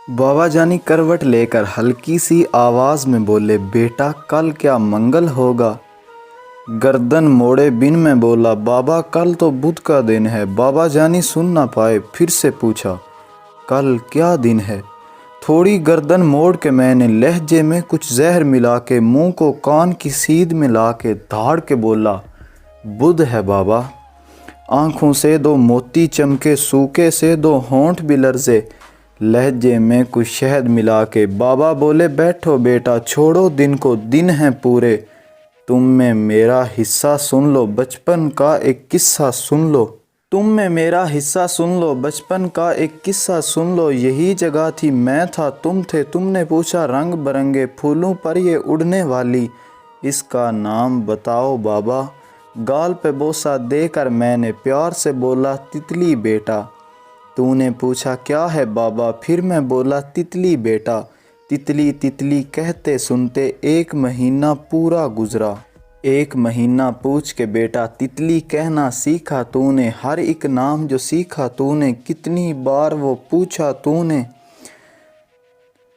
बाबा जानी करवट लेकर हल्की सी आवाज में बोले, बेटा कल क्या मंगल होगा। गर्दन मोड़े बिन में बोला, बाबा कल तो बुध का दिन है। बाबा जानी सुन ना पाए, फिर से पूछा, कल क्या दिन है। थोड़ी गर्दन मोड़ के मैंने लहजे में कुछ जहर मिला के मुंह को कान की सीध में ला के धाड़ के बोला, बुध है बाबा। आंखों से दो मोती चमके, सूखे से दो होंठ भी लरजे। लहजे में कुछ शहद मिला के बाबा बोले, बैठो बेटा छोड़ो दिन को, दिन हैं पूरे। तुम में मेरा हिस्सा सुन लो, बचपन का एक किस्सा सुन लो। तुम में मेरा हिस्सा सुन लो, बचपन का एक किस्सा सुन लो। यही जगह थी, मैं था, तुम थे। तुमने पूछा रंग बरंगे फूलों पर ये उड़ने वाली, इसका नाम बताओ बाबा। गाल पे बोसा देकर मैंने प्यार से बोला, तितली बेटा। तूने पूछा क्या है बाबा, फिर मैं बोला, तितली बेटा। तितली तितली कहते सुनते एक महीना पूरा गुजरा। एक महीना पूछ के बेटा तितली कहना सीखा तूने। हर एक नाम जो सीखा तूने, कितनी बार वो पूछा तूने।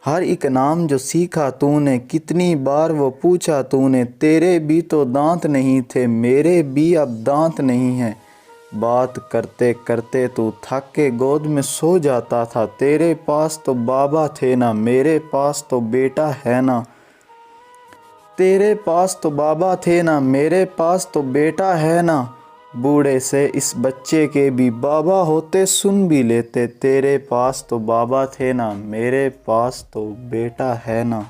हर एक नाम जो सीखा तूने, कितनी बार वो पूछा तूने। तेरे भी तो दांत नहीं थे, मेरे भी अब दांत नहीं हैं। बात करते करते तू थक के गोद में सो जाता था। तेरे पास तो बाबा थे ना, मेरे पास तो बेटा है ना। तेरे पास तो बाबा थे ना, मेरे पास तो बेटा है ना। बूढ़े से इस बच्चे के भी बाबा होते, सुन भी लेते। तेरे पास तो बाबा थे ना, मेरे पास तो बेटा है ना।